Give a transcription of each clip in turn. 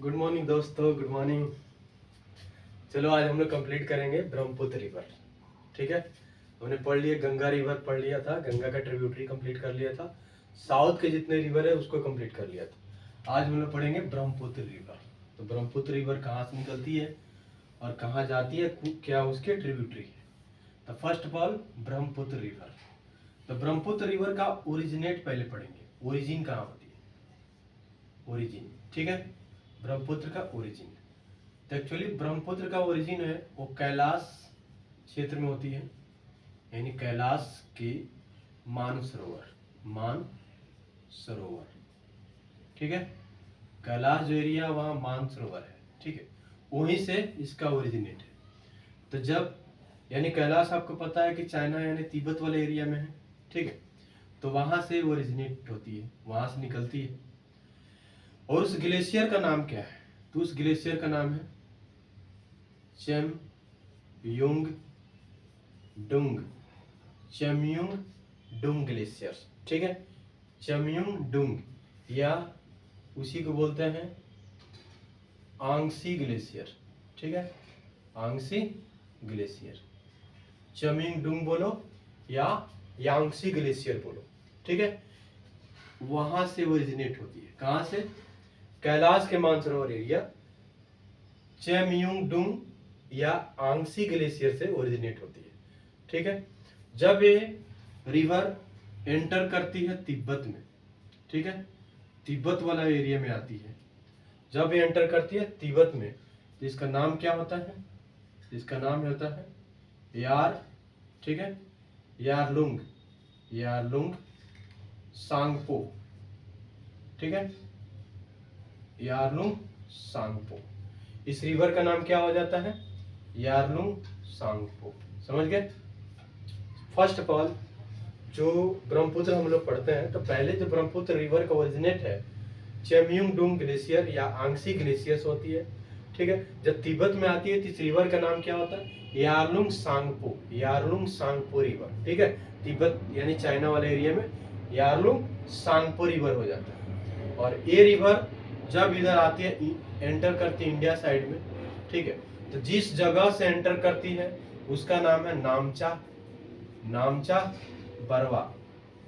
Good morning दोस्तों, good morning. चलो आज हम लोग कंप्लीट करेंगे ब्रह्मपुत्र रिवर। ठीक है, हमने पढ़ लिया गंगा रिवर, पढ़ लिया था गंगा का ट्रिब्यूटरी कंप्लीट कर लिया था। साउथ के जितने रिवर है उसको कंप्लीट कर लिया था। आज हम लोग पढ़ेंगे ब्रह्मपुत्र रिवर। तो ब्रह्मपुत्र रिवर कहाँ से निकलती है और कहाँ जाती है, क्या उसके ट्रिब्यूटरी है। तो first of all Brahmaputra river. तो ब्रह्मपुत्र रिवर का ओरिजिनेट पहले पढ़ेंगे, ओरिजिन कहाँ होती है, ओरिजिन। ठीक है, ब्रह्मपुत्र का ओरिजिन। तो एक्चुअली ब्रह्मपुत्र का ओरिजिन है वो कैलाश क्षेत्र में होती है, यानी कैलाश के मानसरोवर, मानसरोवर। ठीक है, कैलाश जो एरिया वहाँ मानसरोवर है। ठीक है, वहीं से इसका ओरिजिनेट है। तो जब यानी कैलाश आपको पता है कि चाइना यानी तिब्बत वाले एरिया में है। ठीक है, तो वहां से ओरिजिनेट होती है, वहां से निकलती है। और उस ग्लेशियर का नाम क्या है, तो उस ग्लेशियर का नाम है चेमयुंग डुंग, चेमयुंग डुंग ग्लेशियर। ठीक है, चेमयुंग डुंग या उसी को बोलते हैं आंगसी ग्लेशियर। ठीक है, आंगसी ग्लेशियर, चेमयुंग डुंग बोलो या यांगसी ग्लेशियर बोलो। ठीक है, वहां से ओरिजिनेट होती है। कहां से, कैलाश के मानसरोवर एरिया चेमयुंग डुंग या आंगसी ग्लेशियर से ओरिजिनेट होती है। ठीक है, जब ये रिवर एंटर करती है तिब्बत में, ठीक है, तिब्बत वाला एरिया में आती है, जब ये एंटर करती है तिब्बत में, तो इसका नाम क्या होता है, इसका नाम होता है यार। ठीक है, यारलुंग, यारलुंग सांगपो। ठीक है, यारलुंग सांगपो। इस रिवर का नाम क्या हो जाता है, यारलुंग सांगपो। समझ गए। फर्स्ट ऑफ ऑल जो ब्रह्मपुत्र हम लोग पढ़ते हैं, तो पहले जो ब्रह्मपुत्र रिवर का ओरिजिनेट है चेमयुंग डुंग ग्लेशियर या आंगसी ग्लेशियर होती है। ठीक है, जब तिब्बत में आती है तो इस रिवर का नाम क्या होता है, Yarlung Tsangpo, Yarlung Tsangpo river. ठीक है, तिब्बत यानी चाइना वाले एरिया में यारलुंग सांगपो रिवर हो जाता है। और ये रिवर जब इधर आती है, एंटर करती है इंडिया साइड में। ठीक है, तो जिस जगह से एंटर करती है उसका नाम है नामचा, नामचा बरवा।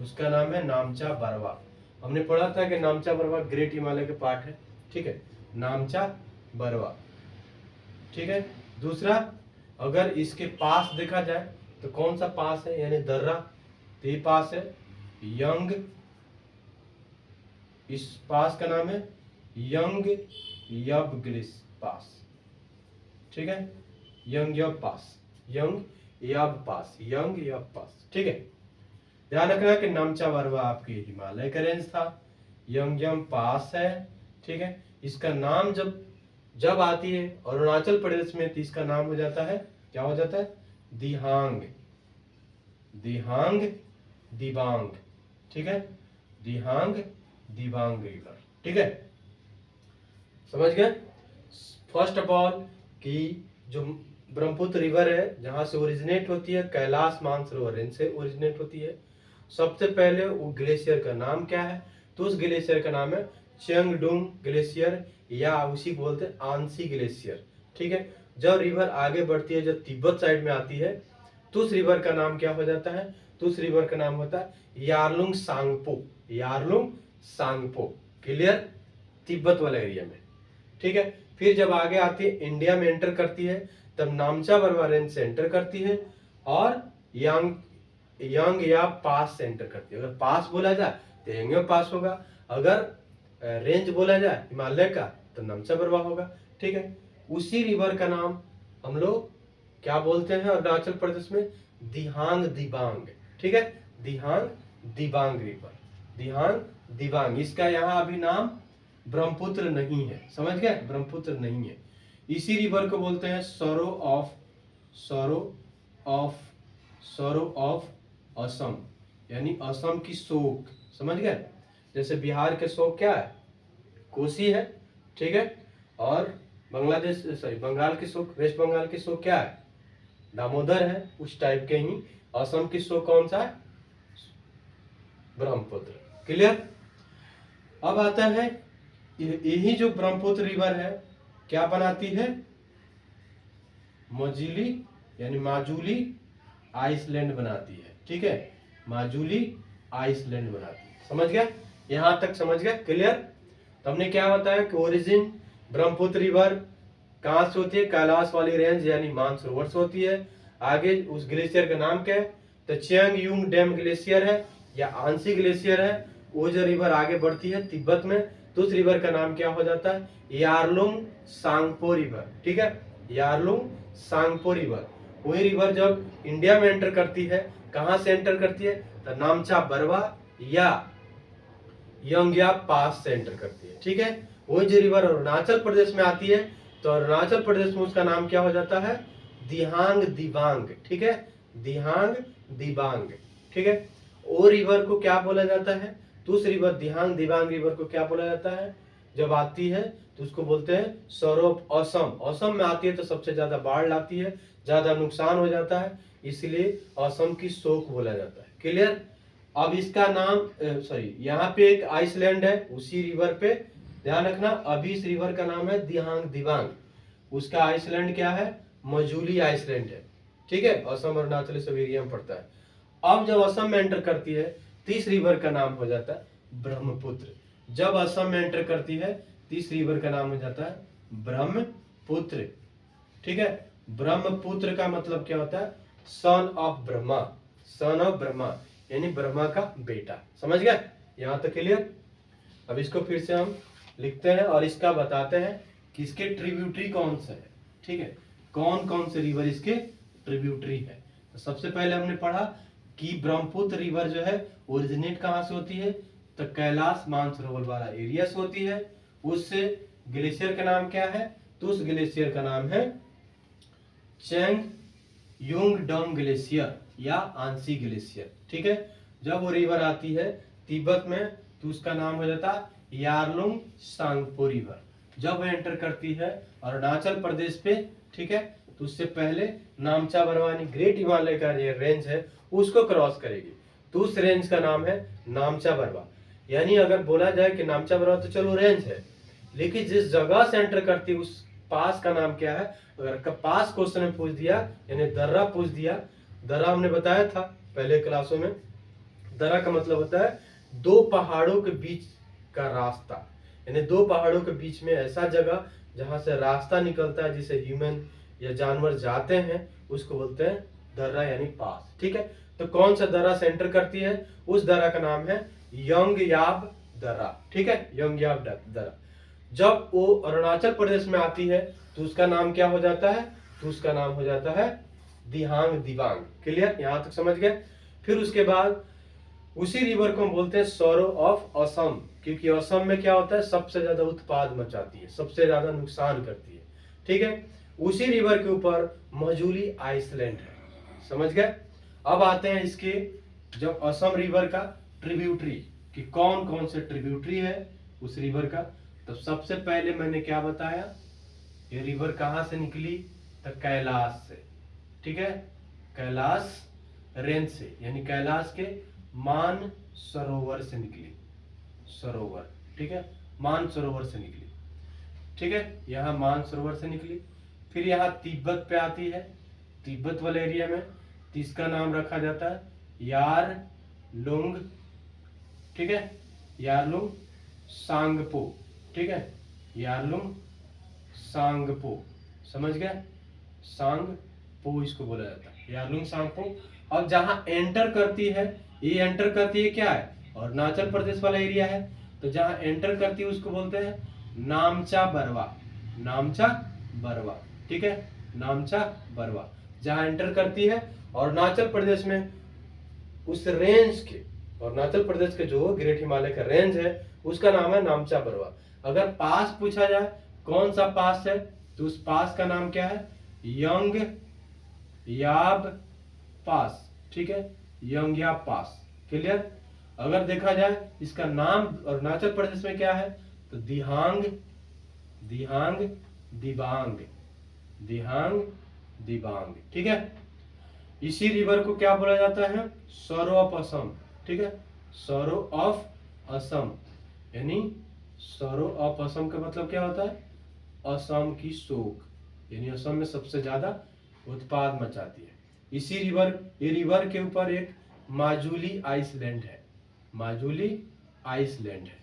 उसका नाम है नामचा बरवा। हमने पढ़ा था कि नामचा बरवा ग्रेट हिमालय के पार्ट है। ठीक है, नामचा बरवा। ठीक है, दूसरा अगर इसके पास देखा जाए तो कौन सा पास है, यानी दर्रा, तो ये पास है यंग, इस पास का नाम है यंग यब ग्लिस पास। ठीक है, यंग यब पास, यंग यब पास, यंग यब पास। ठीक है, ध्यान रखना कि नामचा बरवा आपके हिमालय का रेंज था, यंगयम पास है। ठीक है, इसका नाम जब जब आती है अरुणाचल प्रदेश में तो इसका नाम हो जाता है, क्या हो जाता है, दिहांग, दिहांग दिबांग। ठीक है, दिहांग दिबांग रिवर। ठीक है, समझ गए। फर्स्ट ऑफ ऑल कि जो ब्रह्मपुत्र रिवर है जहां से ओरिजिनेट होती है, कैलाश मानसरोवर रेंज से ओरिजिनेट होती है। सबसे पहले वो ग्लेशियर का नाम क्या है, तो उस ग्लेशियर का नाम है चेंगडुंग ग्लेशियर या उसी को बोलते हैं आंसी ग्लेशियर। ठीक है, जब रिवर आगे बढ़ती है, जब तिब्बत साइड में आती है, तो उस रिवर का नाम क्या हो जाता है, तो उस रिवर का नाम होता है Yarlung Tsangpo, Yarlung Tsangpo. Clear, तिब्बत वाला एरिया में। ठीक है, फिर जब आगे आती है इंडिया में एंटर करती है, तब नामचा बरवा रेंज से एंटर करती है और यांग यंग या पास से एंटर करती है। अगर पास बोला जाए तो यंग पास होगा, अगर रेंज बोला जाए हिमालय का तो नामचा बरवा होगा। ठीक है, उसी रिवर का नाम हम लोग क्या बोलते हैं अरुणाचल प्रदेश में, दिहांग दिबांग। ठीक है, दिहांग दिबांग रिवर, दिहांग दिबांग। इसका यहाँ अभी नाम ब्रह्मपुत्र नहीं है, समझ गए, ब्रह्मपुत्र नहीं है। इसी रिवर को बोलते हैं सरो ऑफ, सरो ऑफ, सरो ऑफ असम, यानी असम की शोक। समझ गए, जैसे बिहार के शोक क्या है, कोसी है। ठीक है, और बांग्लादेश सॉरी बंगाल की शोक, वेस्ट बंगाल की शोक क्या है, दामोदर है। उस टाइप के ही असम की शोक कौन सा है, ब्रह्मपुत्र। क्लियर। अब आता है यही जो ब्रह्मपुत्र रिवर है क्या बनाती है, मजुली यानी माजुली आइसलैंड बनाती है। ठीक है, माजुली आइसलैंड बनाती है। समझ गया, यहां तक समझ गया, क्लियर। तो हमने क्या बताया कि ओरिजिन ब्रह्मपुत्र रिवर कहां से होती है, कैलाश वाली रेंज यानी मानसरोवर से होती है। आगे उस ग्लेशियर का नाम क्या है, तो चियांग यूंग डैम ग्लेशियर है या आंसी ग्लेशियर है। वो जो रिवर आगे बढ़ती है तिब्बत में, तो उस रिवर का नाम क्या हो जाता है, यारलुंग सांगपो रिवर। ठीक है, यारलुंग सांगपो रिवर। वही रिवर जब इंडिया में एंटर करती है, कहां से एंटर करती है, तो नामचा बरवा या यंगयाप पास से एंटर करती है। ठीक है, वही जो रिवर अरुणाचल प्रदेश में आती है, तो अरुणाचल प्रदेश में उसका नाम क्या हो जाता है, दिहांग दिबांग। ठीक है, दिहांग दिबांग। ठीक है, वो रिवर को क्या बोला जाता है, तो उस रिवर दिहांग दिबांग रिवर को क्या बोला जाता है, जब आती है तो उसको बोलते हैं सौरभ असम। असम में आती है तो सबसे ज्यादा बाढ़ लाती है, ज्यादा नुकसान हो जाता है, इसलिए असम की शोक बोला जाता है। क्लियर। अब इसका नाम सॉरी, यहाँ पे एक आइसलैंड है उसी रिवर पे, ध्यान रखना। अभी इस रिवर का नाम है दिहांग दिबांग, उसका आइसलैंड क्या है, मजूली आइसलैंड है। ठीक है, असम अरुणाचल सब एरिया में पड़ता है। अब जब असम में एंटर करती है, तीस रिवर का नाम हो जाता है ब्रह्मपुत्र। जब असम में एंटर करती है, तीस रिवर का नाम हो जाता है ब्रह्मपुत्र। ठीक है, ब्रह्मपुत्र का मतलब क्या होता है, son of Brahma, son of Brahma यानी ब्रह्मा का बेटा। समझ गया, यहां तक क्लियर। अब इसको फिर से हम लिखते हैं और इसका बताते हैं कि इसके ट्रिब्यूटरी कौन से है। ठीक है, कौन कौन से रिवर इसके ट्रिब्यूटरी है। तो सबसे पहले हमने पढ़ा कि ब्रह्मपुत्र रिवर जो है ओरिजिनेट कहां से होती है, तो कैलाश मानसरोवर वाला एरिया से होती है। उससे ग्लेशियर का नाम क्या है, तो उस ग्लेशियर का नाम है चैंग यूंग डंग ग्लेशियर या आंसी ग्लेशियर। ठीक है, जब वो रिवर आती है तिब्बत में, तो उसका नाम हो जाता है यारलुंग सांगपो रिवर। जब वो एंटर करती है अरुणाचल प्रदेश पे, ठीक है, तो उससे पहले नामचा बरवानी ग्रेट हिमालय का ये रेंज है उसको क्रॉस करेगी, तो उस रेंज का नाम है नामचा बरवा। यानी अगर बोला जाए कि नामचा बरवा तो चलो रेंज है, लेकिन जिस जगह से एंटर करती है उस पास का नाम क्या है। अगर पास क्वेश्चन में पूछ दिया यानी दर्रा पूछ दिया, दर्रा हमने बताया था पहले क्लासों में, दर्रा का मतलब होता है दो पहाड़ों के बीच का रास्ता, यानी दो पहाड़ों के बीच में ऐसा जगह जहां से रास्ता निकलता है जिसे ह्यूमन या जानवर जाते हैं, उसको बोलते हैं दर्रा यानी पास। ठीक है, तो कौन सा दर्रा से एंटर करती है, उस दर्रा का नाम है यंगयाब दर्रा। ठीक है, यंगयाब दर्रा। जब वो अरुणाचल प्रदेश में आती है तो उसका नाम क्या हो जाता है, तो उसका नाम हो जाता है दिहांग दिबांग। क्लियर, यहां तक समझ गए। फिर उसके बाद उसी रिवर को हम बोलते हैं सौरो ऑफ असम, क्योंकि असम में क्या होता है, सबसे ज्यादा उत्पाद मचाती है, सबसे ज्यादा नुकसान करती है। ठीक है, उसी रिवर के ऊपर मजूली आइसलैंड है। समझ गए। अब आते हैं इसके जब असम रिवर का ट्रिब्यूटरी, कि कौन कौन से ट्रिब्यूटरी है उस रिवर का। तो सबसे पहले मैंने क्या बताया, ये रिवर कहां से निकली, तो कैलाश से। ठीक है, कैलाश रेंज से, यानी कैलाश के मान सरोवर से निकली, सरोवर। ठीक है, मान सरोवर से निकली। ठीक है, यहाँ मान सरोवर से निकली, फिर यहाँ तिब्बत पे आती है, तिब्बत वाले एरिया में, तो इसका नाम रखा जाता है यार लुंग। ठीक है, यारलुंग सांगपो। ठीक है, यारलुंग सांगपो। समझ गए, सांगपो इसको बोला जाता है, यारलुंग सांगपो। अब जहां एंटर करती है, ये एंटर करती है क्या है, अरुणाचल प्रदेश वाला एरिया है, तो जहां एंटर करती है उसको बोलते हैं नामचा बरवा, नामचा बरवा। ठीक है, नामचा बरवा जहां एंटर करती है अरुणाचल प्रदेश में, उस रेंज के, अरुणाचल प्रदेश के जो ग्रेट हिमालय का रेंज है उसका नाम है नामचा बरवा। अगर पास पूछा जाए कौन सा पास है, तो उस पास का नाम क्या है, यंग याब पास। ठीक है, यंग याब पास। क्लियर। अगर देखा जाए इसका नाम अरुणाचल प्रदेश में क्या है, तो दिहांग, दिहांग दिबांग, दिहांग दिबांग। ठीक है, इसी रिवर को क्या बोला जाता है, सौरो ऑफ असम। ठीक है, सौरो ऑफ असम यानी सौरो ऑफ असम का मतलब क्या होता है? असम की शोक, यानी असम में सबसे ज्यादा उत्पाद मचाती है। इसी रिवर, ये रिवर के ऊपर एक माजुली आइसलैंड है, माजुली आइसलैंड है,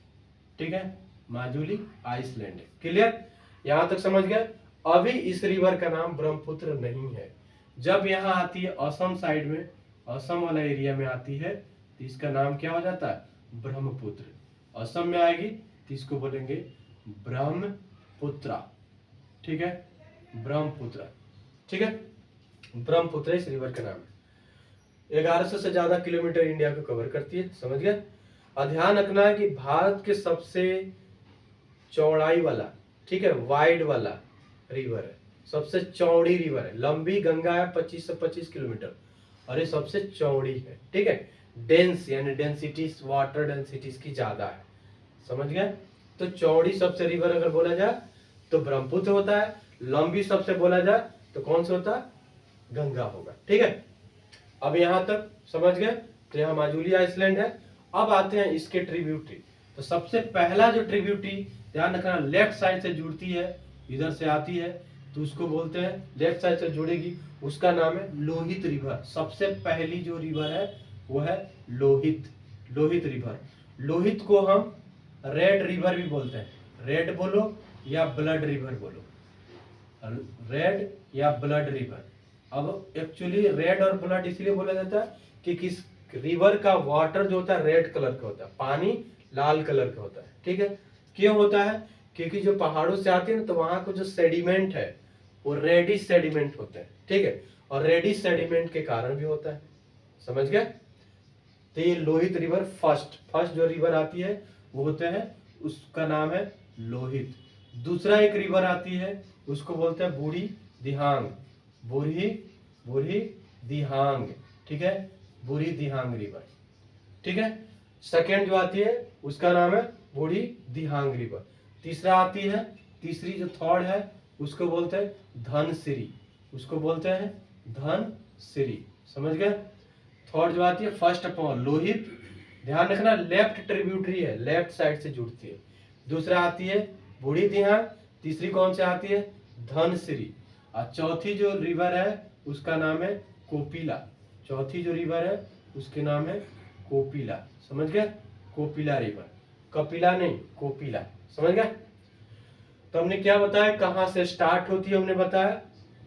ठीक है, माजुली आइसलैंड है। क्लियर, यहां तक समझ गए? अभी इस रिवर का नाम ब्रह्मपुत्र नहीं है। जब यहाँ आती है असम साइड में, असम वाला एरिया में आती है, तो इसका नाम क्या हो जाता है? ब्रह्मपुत्र। असम में आएगी तो इसको बोलेंगे ब्रह्मपुत्रा, ठीक है, ब्रह्मपुत्र, ठीक है, ब्रह्मपुत्र इस रिवर का नाम है। 1100 से ज्यादा किलोमीटर इंडिया को कवर करती है, समझ गए? और ध्यान रखना है कि भारत के सबसे चौड़ाई वाला, ठीक है, वाइड वाला रिवर है, सबसे चौड़ी रिवर है। लंबी गंगा है 25 से 25 किलोमीटर, और ये सबसे चौड़ी है, ठीक है। डेंस यानी डेंसिटी, वाटर डेंसिटी इसकी ज्यादा है, समझ गए? तो चौड़ी सबसे रिवर अगर बोला जाए तो ब्रह्मपुत्र होता है, लंबी सबसे बोला जाए तो कौन सा होता है? गंगा होगा, ठीक है। अब यहां तक समझ गए? तो यहाँ माजुली आइसलैंड है। अब आते हैं इसके ट्रिब्यूटरी। तो सबसे पहला जो ट्रिब्यूटरी, ध्यान रखना, लेफ्ट साइड से जुड़ती है, इधर से आती है, तो उसको बोलते हैं, लेफ्ट साइड से जुड़ेगी, उसका नाम है लोहित रिवर। सबसे पहली जो रिवर है वो है लोहित, लोहित रिवर। लोहित को हम रेड रिवर भी बोलते हैं, रेड बोलो या ब्लड रिवर बोलो, रेड या ब्लड रिवर। अब एक्चुअली रेड और ब्लड इसलिए बोला जाता है कि किस रिवर का वाटर जो होता है रेड कलर का होता है, पानी लाल कलर का होता है, ठीक है। क्यों होता है? क्योंकि जो पहाड़ों से आते हैं ना, तो वहां का जो सेडिमेंट है वो रेडिश सेडिमेंट होते हैं, ठीक है, और रेडिश सेडिमेंट के कारण भी होता है, समझ गए? तो ये लोहित रिवर फर्स्ट फर्स्ट जो रिवर आती है वो होते हैं, उसका नाम है लोहित। दूसरा एक रिवर आती है, उसको बोलते हैं बूढ़ी दिहांग, बूढ़ी बूढ़ी दिहांग, ठीक है, बूढ़ी दिहांग रिवर, ठीक है। सेकेंड जो आती है उसका नाम है बूढ़ी दिहांग रिवर। तीसरा आती है, तीसरी जो थर्ड है उसको बोलते हैं धनसिरी, उसको बोलते हैं धनसिरी, समझ गए? थर्ड जो आती है, फर्स्ट अपॉन लोहित, ध्यान रखना लेफ्ट ट्रिब्यूटरी है, लेफ्ट साइड से जुड़ती है। दूसरा आती है बूढ़ी दिहांग, तीसरी कौन सी आती है? धनसिरी। और चौथी जो रिवर है उसका नाम है कोपिला, चौथी जो रिवर है उसके नाम है कोपिला, समझ गए? कोपिला रिवर, कपिला नहीं, कोपिला, समझ गए? तो हमने क्या बताया, कहां से स्टार्ट होती है हमने बताया,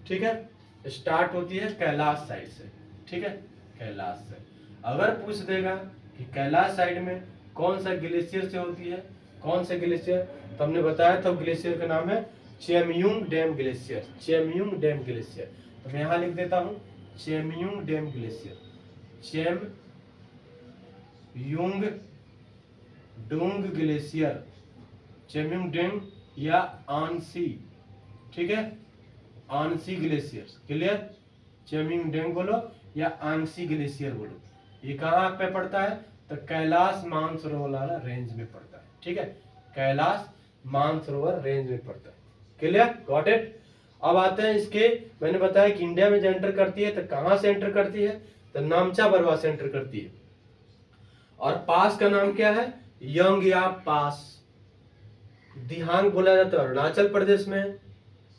ठीक है, स्टार्ट होती है कैलाश साइड से, ठीक है, कैलाश से। अगर पूछ देगा कि कैलाश साइड में कौन सा ग्लेशियर से होती है, कौन सा ग्लेशियर, तो हमने बताया था ग्लेशियर का नाम है चेमयुंग डैम ग्लेशियर, चेमयुंग डैम ग्लेशियर। तो मैं यहां लिख देता हूं चेमयुंग डैम ग्लेशियर, चेमयुंग डूंग ग्लेशियर, चेमयुंग डैम या आंसी, ठीक है, आंसी ग्लेशियर, क्लियर? चेमयुंग डैम बोलो या आंसी ग्लेशियर बोलो। ये कहाँ पे पड़ता है? तो कैलाश मानसरोवर वाला रेंज में पड़ता है, ठीक है, कैलाश मानसरोवर रेंज में पड़ता है, क्लियर? Got it? अब आते हैं इसके, मैंने बताया कि इंडिया में जो एंटर करती है तो कहां से एंटर करती है? तो नामचा बरवा से एंटर करती है। और पास का नाम क्या है? यंगयाप पास। दिहांग बोला जाता है अरुणाचल प्रदेश में,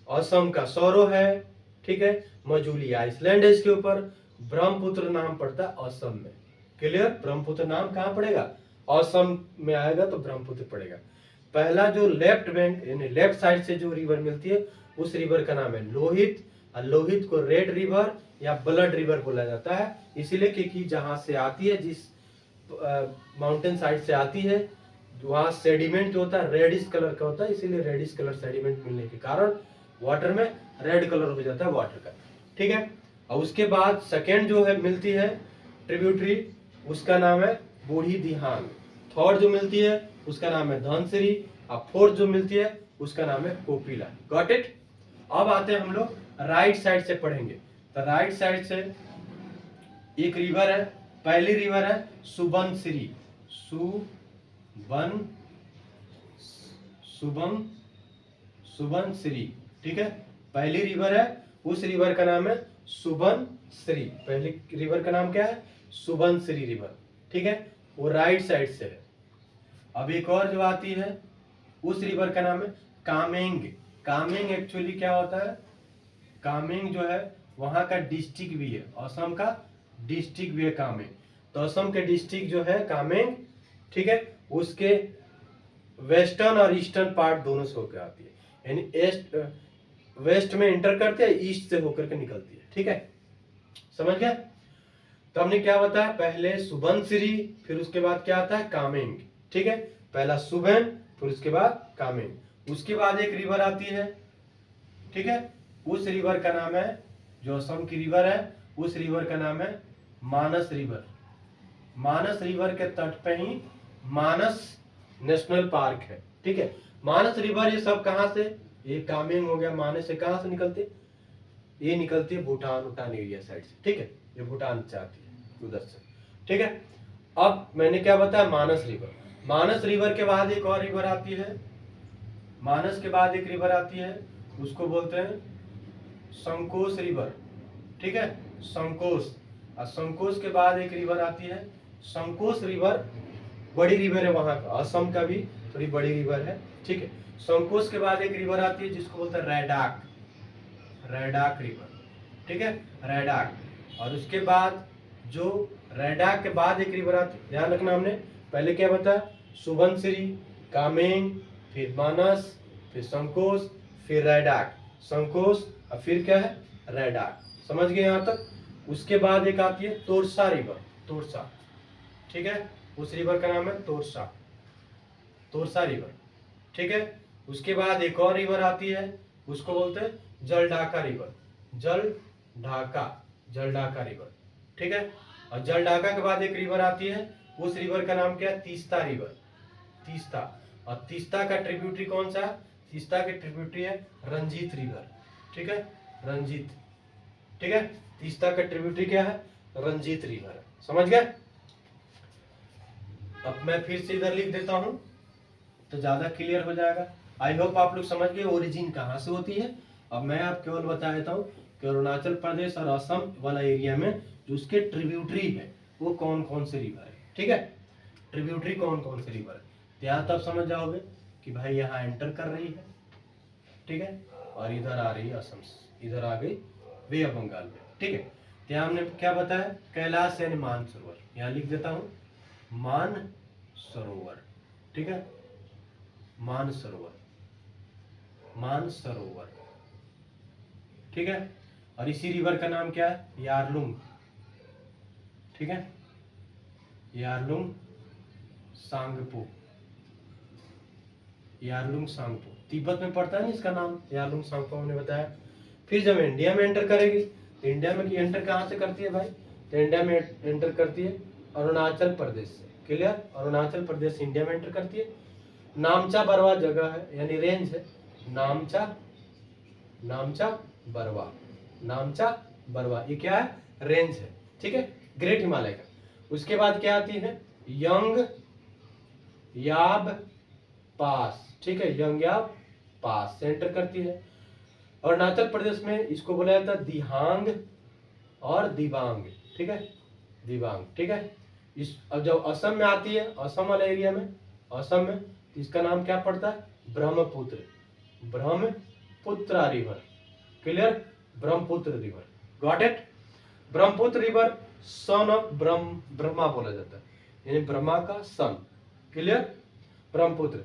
असम का सौरो है, ठीक है, मजूली आइसलैंड है इसके ऊपर। ब्रह्मपुत्र नाम पड़ता है असम में, क्लियर? ब्रह्मपुत्र नाम कहां पड़ेगा? असम में आएगा तो ब्रह्मपुत्र पड़ेगा। पहला जो लेफ्ट बैंक यानी लेफ्ट साइड से जो रिवर मिलती है उस रिवर का नाम है लोहित, और लोहित को रेड रिवर या ब्लड रिवर बोला जाता है, इसीलिए क्योंकि जहां से आती है, जिस माउंटेन साइड से आती है, वहां सेडिमेंट जो होता है रेडिश कलर का होता है, इसीलिए रेडिश कलर सेडिमेंट मिलने के कारण वाटर में रेड कलर हो जाता है वाटर का, ठीक है। और उसके बाद सेकेंड जो है मिलती है ट्रिब्यूटरी, उसका नाम है बूढ़ी दिहांग। थर्ड जो मिलती है उसका नाम है धनसिरी, और फोर्थ जो मिलती है उसका नाम है कोपिला। Got it? अब आते हैं हम लोग राइट साइड से पढ़ेंगे। तो राइट साइड से एक रिवर है, पहली रिवर है सुबनसिरी, सुबनसिरी, ठीक है, पहली रिवर है, उस रिवर का नाम है सुबनसिरी। पहली रिवर का नाम क्या है? सुबनसिरी रिवर, ठीक है, वो राइट साइड से है। अब एक और जो आती है उस रिवर का नाम है कामेंग। कामेंग एक्चुअली क्या होता है, कामेंग जो है वहां का डिस्ट्रिक्ट भी है, असम का डिस्ट्रिक्ट भी है कामेंग। तो असम के डिस्ट्रिक्ट जो है कामेंग, ठीक है, उसके वेस्टर्न और ईस्टर्न पार्ट दोनों से होकर आती है, यानी ईस्ट वेस्ट में एंटर करते हैं, ईस्ट से होकर के निकलती है, ठीक है, समझ गया। तो हमने क्या बताया, पहले सुबनसिरी, फिर उसके बाद क्या आता है कामेंग, ठीक है, पहला सुबन फिर उसके बाद कामेंग। उसके बाद एक रिवर आती है, ठीक है, उस रिवर का नाम है, जो असम की रिवर है उस रिवर का नाम है मानस रिवर। मानस रिवर के तट पे ही मानस नेशनल पार्क है, ठीक है। मानस रिवर ये सब कहां से, ये कामेंग हो गया, मानस से कहां से निकलते, ये निकलती है भूटान एरिया साइड से, ठीक है, ये भूटान से आती है उधर से, ठीक है। अब मैंने क्या बताया, मानस रिवर। मानस रिवर के बाद एक और रिवर आती है, मानस के बाद एक रिवर आती है, उसको बोलते हैं संकोश रिवर, ठीक है, संकोश। और संकोश के बाद एक रिवर आती है, संकोश रिवर बड़ी रिवर है वहां का, असम का भी थोड़ी बड़ी रिवर है, ठीक है। संकोश के बाद एक रिवर आती है जिसको बोलते हैं रैडाक, रैडाक रिवर, ठीक है, रैडाक। और उसके बाद जो रैडाक के बाद एक रिवर आती है, ध्यान रखना, हमने पहले क्या बताया, सुबनसिरी, कामेंग, फिर मानस, फिर संकोश, फिर रैडाक, संकोश और फिर क्या है रैडाक, समझ गए यहाँ तक। उसके बाद एक आती है तोरसा रिवर, तोरसा, ठीक है, उस रिवर का नाम है तोरसा, तोरसा रिवर, ठीक है। उसके बाद एक और रिवर आती है, उसको बोलते हैं जलढाका रिवर, जलढाका, जलढाका रिवर, ठीक है। और जलढाका के बाद एक रिवर आती है, उस रिवर का नाम क्या है, तीस्ता रिवर, तीस्ता। और तीस्ता का ट्रिब्यूटरी कौन सा है, तीस्ता के ट्रिब्यूटरी है रंजीत रिवर, ठीक है, रंजीत, ठीक है, तीस्ता का ट्रिब्यूटरी क्या है, रंजीत रिवर, समझ गए। अब मैं फिर से इधर लिख देता हूं तो ज्यादा क्लियर हो जाएगा। आई होप आप लोग समझ गए ओरिजिन कहाँ से होती है। अब मैं आप केवल बता देता हूँ कि अरुणाचल प्रदेश और असम वाला एरिया में जो उसके ट्रिब्यूटरी है वो कौन कौन से रिवर है, ठीक है, ट्रिब्यूटरी कौन कौन से रिवर है। तो यहाँ तब समझ जाओगे कि भाई यहाँ एंटर कर रही है, ठीक है, और इधर आ रही है असम से, इधर आ गई वे ऑफ बंगाल में, ठीक है। तो यहाँ हमने क्या बताया, कैलाश यानी मानसरोवर, यहाँ लिख देता हूँ मानसरोवर, ठीक है, मानसरोवर, मानसरोवर, ठीक है। और इसी रिवर का नाम क्या है, यारलुंग, ठीक है, Yarlung Tsangpo, Yarlung Tsangpo Tibet में पड़ता है ना इसका नाम, यारलुंग सांगपो हमने बताया। फिर जब इंडिया में एंटर करेगी तो इंडिया में एंटर कहाँ से करती है भाई, तो इंडिया में एंटर करती है अरुणाचल प्रदेश से, क्लियर, अरुणाचल प्रदेश इंडिया में एंटर करती है। नामचा बरवा जगह है यानी रेंज है, नामचा, नामचा बरवा, नामचा बरवा, ये क्या है, रेंज है, ठीक है, ग्रेट हिमालय का। उसके बाद क्या आती है, यंग याब पास, ठीक है, यंग याब पास से एंटर करती है। अरुणाचल प्रदेश में इसको बोला जाता है दिहांग और दिबांग, ठीक है, दिबांग, ठीक है। इस अब जब असम में आती है, असम वाले एरिया में, असम में इसका नाम क्या पड़ता है, Brahmaputra, Brahmaputra river, clear, Brahmaputra river, got it. Brahmaputra river son of Brahma बोला जाता है, यानी ब्रह्मा का सन, क्लियर, ब्रह्मपुत्र।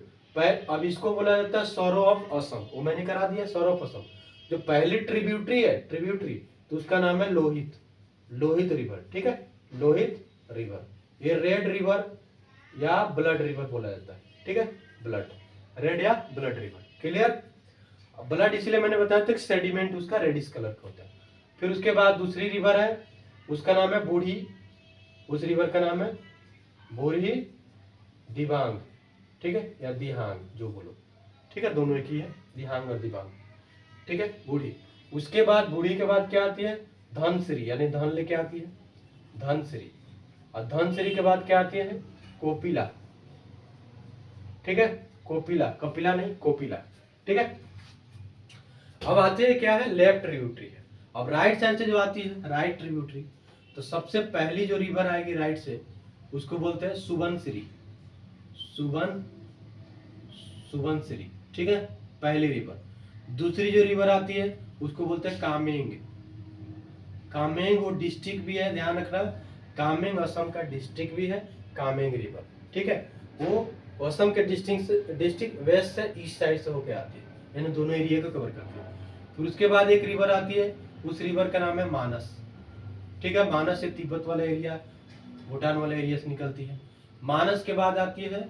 अब इसको बोला जाता है सौरो ऑफ असम, वो मैंने करा दिया, सौरो ऑफ असम। जो पहली ट्रिब्यूटरी है, ट्रिब्यूटरी, तो उसका नाम है लोहित, लोहित रिवर, ठीक है, लोहित रिवर। ये रेड रिवर या ब्लड रिवर बोला जाता है, ठीक है, ब्लड, रेड या ब्लड रिवर, क्लियर। ब्लड इसलिए मैंने बताया था कि सेडिमेंट उसका रेडिश कलर का होता है। फिर उसके बाद दूसरी रिवर है, उसका नाम है बूढ़ी, उस रिवर का नाम है बूढ़ी दिबांग, ठीक है, या दिहांग जो बोलो, ठीक है, दोनों एक ही है, दिहांग और दिबांग, ठीक है, बूढ़ी। उसके बाद बूढ़ी के बाद क्या आती है, धनसिरी, यानी धन लेके आती है, धनसिरी। और धनसिरी के बाद क्या आती है, कोपिला, ठीक है, कोपिला, कपिला नहीं, कोपिला, ठीक है। अब आते हैं क्या है, लेफ्ट ट्रिब्यूटरी है। अब राइट साइड से जो आती है राइट ट्रिब्यूटरी, तो सबसे पहली जो रिवर आएगी राइट से उसको बोलते हैं सुबनसिरी, सुबनसिरी, ठीक है, पहली रिवर। दूसरी जो रिवर आती है उसको बोलते हैं कामेंग। कामेंग वो डिस्ट्रिक्ट भी है, ध्यान रखना, कामेंग असम का डिस्ट्रिक्ट भी है, कामेंग रिवर, ठीक है। वो असम के डिस्ट्रिक्ट वेस्ट से ईस्ट साइड से होके आती है, यानी दोनों एरिया को कवर करती है। फिर उसके बाद एक रिवर आती है, उस रिवर का नाम है मानस, ठीक है। मानस से तिब्बत वाला एरिया, भूटान वाला एरिया से निकलती है। मानस के बाद आती है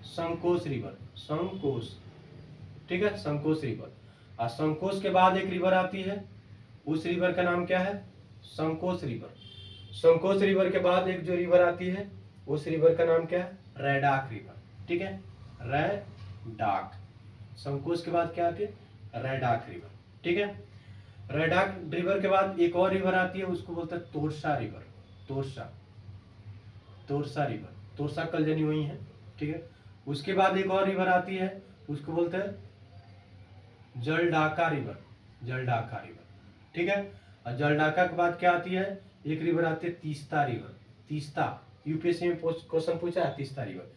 संकोश रिवर, संकोश, ठीक है, संकोश रिवर। और संकोश के बाद एक रिवर आती है, उस रिवर का नाम क्या है, संकोश रिवर। संकोश रिवर के बाद एक जो रिवर आती है, उस रिवर का नाम क्या है, रैडाक रिवर, ठीक है, रैडाक। संकोश के बाद क्या आती है, रैडाक रिवर, ठीक है। रैडाक रिवर के बाद एक और रिवर आती है, उसको बोलते हैं तोरसा रिवर, तोरसा, तोरसा रिवर, तोरसा कलजनी वही है, ठीक है। उसके बाद एक और रिवर आती है, उसको बोलते हैं जलडाका रिवर, जलडाका रिवर, ठीक है। और जलडाका के बाद क्या आती है, एक रिवर आती है तीस्ता रिवर, तीस्ता, यूपीएससी में क्वेश्चन पूछा है, Teesta river,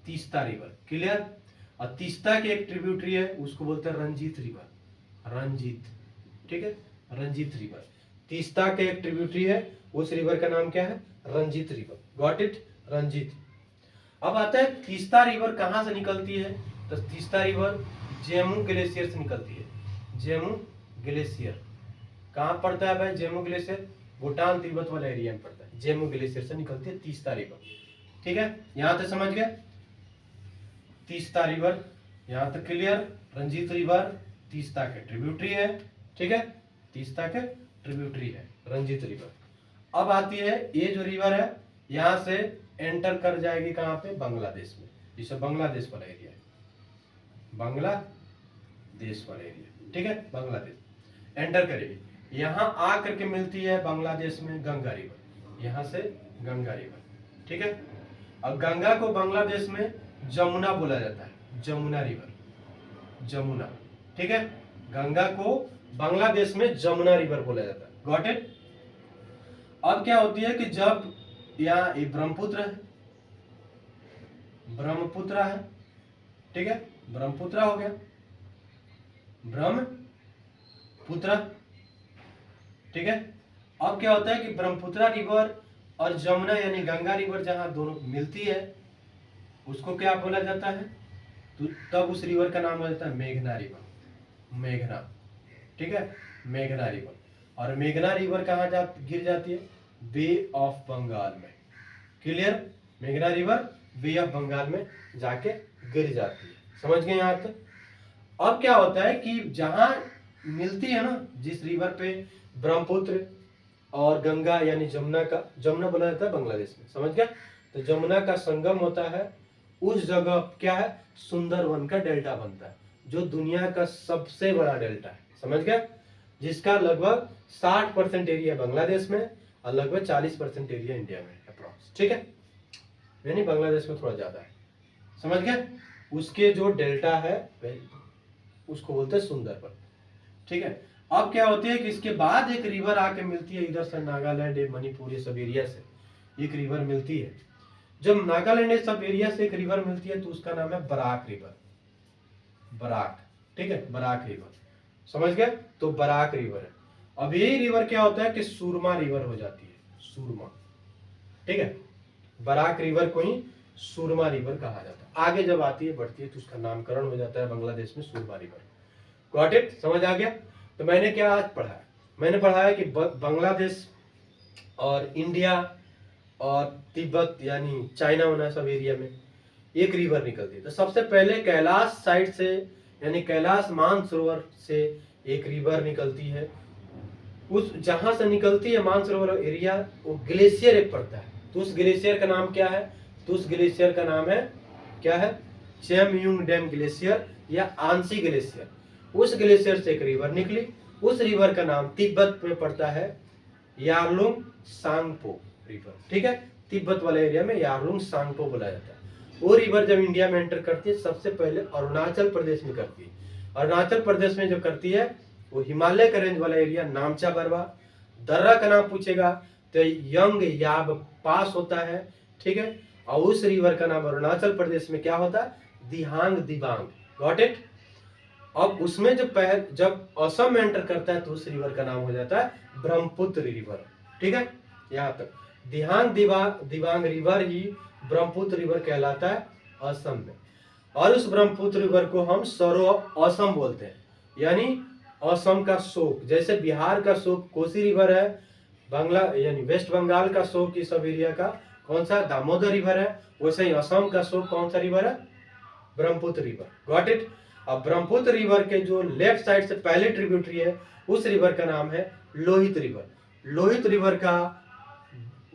Teesta river, clear. और तीस्ता की एक ट्रिब्यूटरी है, उसको बोलते हैं रंजीत रिवर, रंजीत, ठीक है, रंजीत रिवर। तीस्ता के एक ट्रिब्यूटरी है, उस रिवर का नाम क्या है, Rangit river, got it, Rangit. अब आता है तीस्ता रिवर कहां से निकलती है, तो तीस्ता रिवर जेमू ग्लेशियर से निकलती है। जेमू ग्लेशियर कहां पड़ता है भाई, जेमू ग्लेशियर भूटान तिब्बत वाला एरिया में पड़ता है, जेमू ग्लेशियर से निकलती है तीस्ता रिवर, ठीक है। यहां तक समझ गए, तीस्ता रिवर यहां तक क्लियर। रंजीत रिवर तीस्ता के ट्रिब्यूटरी है, ठीक है, तीस्ता के ट्रिब्यूटरी है रंजीत रिवर। अब आती है ये जो रिवर है, यहां से एंटर कर जाएगी कहां पे, बांग्लादेश में, जिसे बांग्लादेश वाला एरिया है, बांग्लादेश वाला एरिया, ठीक है, बांग्लादेश एंटर करेगी। यहां आ करके मिलती है बांग्लादेश में गंगा रिवर, यहां से गंगा रिवर, ठीक है। अब गंगा को बांग्लादेश में जमुना बोला जाता है, जमुना रिवर, जमुना, ठीक है। गंगा को बांग्लादेश में जमुना रिवर बोला जाता है, गॉट इट। अब क्या होती है कि जब यहाँ ये ब्रह्मपुत्र है, ब्रह्मपुत्र है, ठीक है, ब्रह्मपुत्र हो गया, ब्रह्मपुत्र, ठीक है। अब क्या होता है कि ब्रह्मपुत्र रिवर और जमुना यानी गंगा रिवर जहां दोनों मिलती है, उसको क्या बोला जाता है, तो तब उस रिवर का नाम हो जाता है मेघना रिवर, मेघना, ठीक है, मेघना रिवर। और मेघना रिवर कहाँ गिर जाती है, बे ऑफ बंगाल में, क्लियर। मेघना रिवर बे ऑफ बंगाल में जाके गिर जाती है, समझ गए यहाँ तक। अब क्या होता है कि जहां मिलती है ना, जिस रिवर पे ब्रह्मपुत्र और गंगा यानी जमुना का, जमुना बोला जाता है बांग्लादेश में, समझ गया, तो जमुना का संगम होता है, उस जगह क्या है, सुंदरवन का डेल्टा बनता है, जो दुनिया का सबसे बड़ा डेल्टा है, समझ गया, जिसका लगभग 60% एरिया बांग्लादेश में और लगभग 40% एरिया इंडिया में अप्रॉक्स, ठीक है, यानी बांग्लादेश में थोड़ा ज्यादा है, समझ गया। उसके जो डेल्टा है उसको बोलते हैं सुंदरवन, ठीक है। अब क्या होती है कि इसके बाद एक रिवर आके मिलती है, इधर से नागालैंड, मणिपुर, ये सब एरिया से एक रिवर मिलती है। जब नागालैंड सब एरिया से एक रिवर मिलती है तो उसका नाम है बराक रिवर, बराक, ठीक है, बराक रिवर, समझ गए, तो बराक रिवर है। अब यही रिवर क्या होता है कि सुरमा रिवर हो जाती है, सुरमा, ठीक है, बराक रिवर को ही सुरमा रिवर कहा जाता है। आगे जब आती है बढ़ती है तो उसका नामकरण हो जाता है बांग्लादेश में सुरमा रिवर, गॉट इट, समझ आ गया। तो मैंने क्या आज पढ़ा है, मैंने पढ़ा है कि बांग्लादेश और इंडिया और तिब्बत यानी चाइना वाला सब एरिया में एक रिवर निकलती है। तो सबसे पहले कैलाश साइड से यानी कैलाश मानसरोवर से एक रिवर निकलती है, उस जहां से निकलती है मानसरोवर एरिया, वो ग्लेशियर एक पड़ता है, तो उस ग्लेशियर का नाम क्या है, तो उस ग्लेशियर का नाम है क्या है, चेमयूंग डैम ग्लेशियर या आंसी ग्लेशियर। उस ग्लेशियर से एक रिवर निकली, उस रिवर का नाम तिब्बत में पड़ता है यारलुंग सांगपो रिवर, ठीक है, तिब्बत वाले एरिया में यारलुंग सांगपो बोला जाता है। वो रिवर जब इंडिया में एंटर करती है सबसे पहले अरुणाचल प्रदेश में करती है। अरुणाचल प्रदेश में जो करती है वो हिमालय का रेंज वाला एरिया नामचा बरवा, दर्रा का नाम पूछेगा तो यंग याब पास होता है, ठीक है। और उस रिवर का नाम अरुणाचल प्रदेश में क्या होता है, दिहांग दिबांग, गॉट इट। अब उसमें जब असम में एंटर करता है तो उस रिवर का नाम हो जाता है ब्रह्मपुत्र रिवर, ठीक है। यहाँ तक दिहांग दिबांग रिवर ही ब्रह्मपुत्र रिवर कहलाता है असम में। और उस ब्रह्मपुत्र रिवर को हम सरो ऑफ असम बोलते हैं, यानी असम का शोक। जैसे बिहार का शोक कोसी रिवर है, बांग्ला यानी वेस्ट बंगाल का शोक इस सब एरिया का कौन सा दामोदर रिवर है, वैसे ही असम का शोक कौन सा रिवर है, ब्रह्मपुत्र रिवर, गॉट इट। अब ब्रह्मपुत्र रिवर के जो लेफ्ट साइड से पहले ट्रिब्यूटरी है उस रिवर का नाम है लोहित रिवर। लोहित रिवर का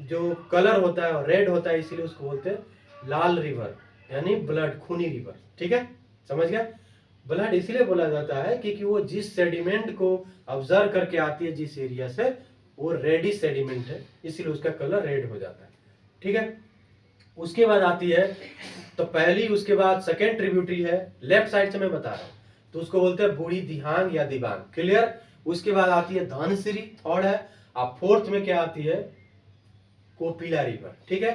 जो कलर होता है रेड होता है, इसीलिए उसको बोलते हैं लाल रिवर, यानी ब्लड, खूनी रिवर, ठीक है, समझ गया। ब्लड इसलिए बोला जाता है क्योंकि वो जिस सेडिमेंट को ऑब्जर्व करके आती है जिस एरिया से, वो रेडी सेडिमेंट है, इसीलिए उसका कलर रेड हो जाता है, ठीक है। उसके बाद आती है तो पहली, उसके बाद सेकेंड ट्रिब्यूटरी है लेफ्ट साइड से मैं बता रहा हूँ, तो उसको बोलते हैं बूढ़ी दिहांग या दिबांग, क्लियर। उसके बाद आती है धनसिरी, थर्ड है। अब फोर्थ में क्या आती है, कोपिला रिवर, ठीक है,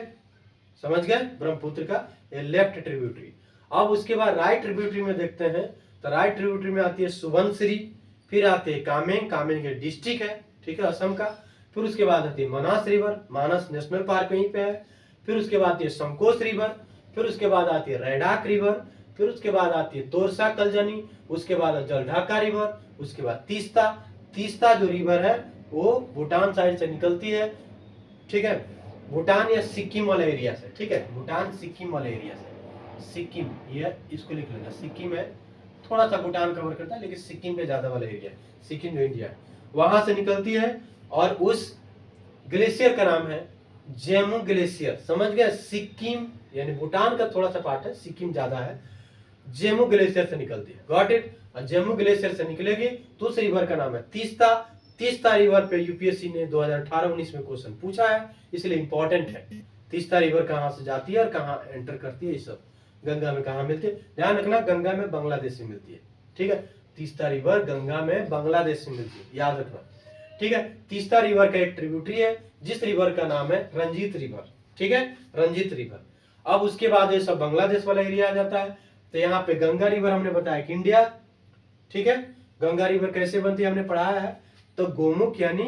समझ गए, ब्रह्मपुत्र का ये लेफ्ट ट्रिब्यूटरी। अब उसके बाद राइट ट्रिब्यूटरी में देखते हैं, तो राइट ट्रिब्यूटरी में आती है सुबनसिरी, फिर आती है कामेंग, कामेंग के डिस्ट्रिक्ट है, ठीक है, असम का। फिर उसके बाद आती है मानस रिवर, मानस नेशनल पार्क वहीं पे है। फिर उसके बाद आती है संकोच रिवर, फिर उसके बाद आती है रैडाक रिवर, फिर उसके बाद आती है तोरसा कलजनी, उसके बाद जलढाका रिवर, उसके बाद तीस्ता। तीस्ता जो रिवर है वो भूटान साइड से निकलती है, ठीक है, भूटान या सिक्किम वाला एरिया से, ठीक है, भूटान सिक्किम वाले एरिया से, सिक्किम ये इसको लिख लेना, सिक्किम है, थोड़ा सा भूटान कवर करता है लेकिन सिक्किम पे ज्यादा वाला एरिया, सिक्किम जो इंडिया है वहां से निकलती है। और उस ग्लेशियर का नाम है जेमू ग्लेशियर, समझ गए, सिक्किम यानी भूटान का थोड़ा सा पार्ट है, सिक्किम ज्यादा है, जेमू ग्लेशियर से निकलती है, गॉट इट। और जेमू ग्लेशियर से निकलेगी तो उस रिवर का नाम है तीस्ता। तीस्ता रिवर पे यूपीएससी ने 2018-19 में क्वेश्चन पूछा है, इसलिए इंपॉर्टेंट है। तीस्ता रिवर कहाँ से जाती है और कहाँ एंटर करती है, ये सब गंगा में कहाँ मिलती है, ध्यान रखना, गंगा में बांग्लादेश से मिलती है, ठीक है, तीस्ता रिवर गंगा में बांग्लादेश से मिलती है, याद रखना, ठीक है। तीस्ता रिवर का एक ट्रिब्यूटरी है जिस रिवर का नाम है रंजीत रिवर, ठीक है, रंजीत रिवर। अब उसके बाद ये सब बांग्लादेश वाला एरिया आ जाता है, तो यहाँ पे गंगा रिवर हमने बताया कि इंडिया, ठीक है। गंगा रिवर कैसे बनती है हमने पढ़ाया है, तो गोमुख यानी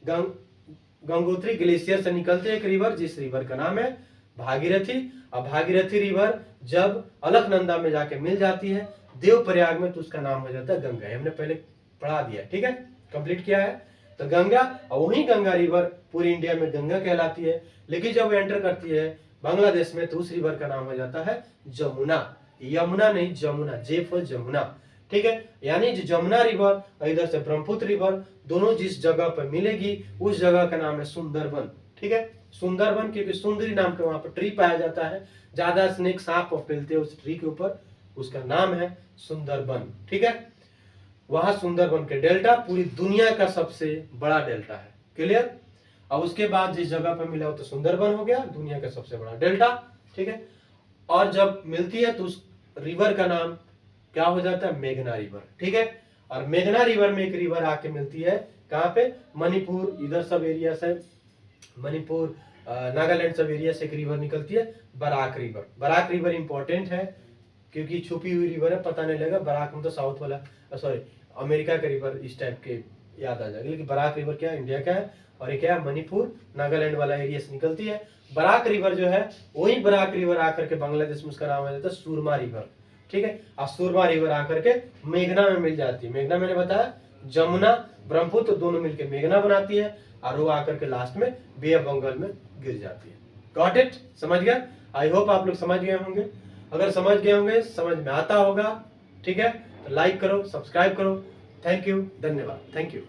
गंगोत्री ग्लेशियर से निकलते एक रिवर जिस रिवर का नाम है भागीरथी। अब भागीरथी रिवर जब अलकनंदा में जाके मिल जाती है देवप्रयाग में, तो उसका नाम हो जाता है गंगा, हमने पहले पढ़ा दिया, ठीक है, कंप्लीट किया है। तो गंगा, और वही गंगा रिवर पूरी इंडिया में गंगा कहलाती है, लेकिन जब एंटर करती है बांग्लादेश में तो उस रिवर का नाम हो जाता है जमुना, यमुना नहीं जमुना, जे फॉर जमुना, ठीक है। यानी जो जमुना रिवर और इधर से ब्रह्मपुत्र रिवर दोनों जिस जगह पर मिलेगी उस जगह का नाम है सुंदरबन, ठीक है, सुंदरबन, क्योंकि सुंदरी नाम का वहां पर ट्री पाया जाता है, ज्यादा स्नेक सांप फैलते हैं उस ट्री के ऊपर, उसका नाम है सुंदरबन, ठीक है। वहां सुंदरबन के डेल्टा पूरी दुनिया का सबसे बड़ा डेल्टा है, क्लियर। अब उसके बाद जिस जगह पर मिला हो तो सुंदरबन हो गया दुनिया का सबसे बड़ा डेल्टा, ठीक है। और जब मिलती है तो उस रिवर का नाम क्या हो जाता है, मेघना रिवर, ठीक है। और मेघना रिवर में एक रिवर आके मिलती है कहाँ पे, मणिपुर, इधर सब एरिया से, मणिपुर नागालैंड सब एरिया से एक रिवर निकलती है Barak river. Barak river important है क्योंकि छुपी हुई रिवर है, पता नहीं लगेगा, बराक में तो साउथ वाला, सॉरी अमेरिका का रिवर इस टाइप के याद आ जाएगा, लेकिन बराक रिवर क्या है, इंडिया का है, और ये क्या है, मणिपुर नागालैंड वाला एरिया से निकलती है। बराक रिवर जो है वही बराक रिवर आकर के बांग्लादेश में उसका नाम आ जाता है सुरमा रिवर, ठीक है। और सुरमा रिवर आकर के मेघना में मिल जाती है, मेघना मैंने बताया जमुना ब्रह्मपुत्र दोनों मिलकर मेघना बनाती है, और वो आकर के लास्ट में बे ऑफ बंगाल में गिर जाती है, गॉट इट, समझ गया। आई होप आप लोग समझ गए होंगे, अगर समझ गए होंगे, समझ में आता होगा, ठीक है, तो लाइक करो, सब्सक्राइब करो, थैंक यू, धन्यवाद, थैंक यू।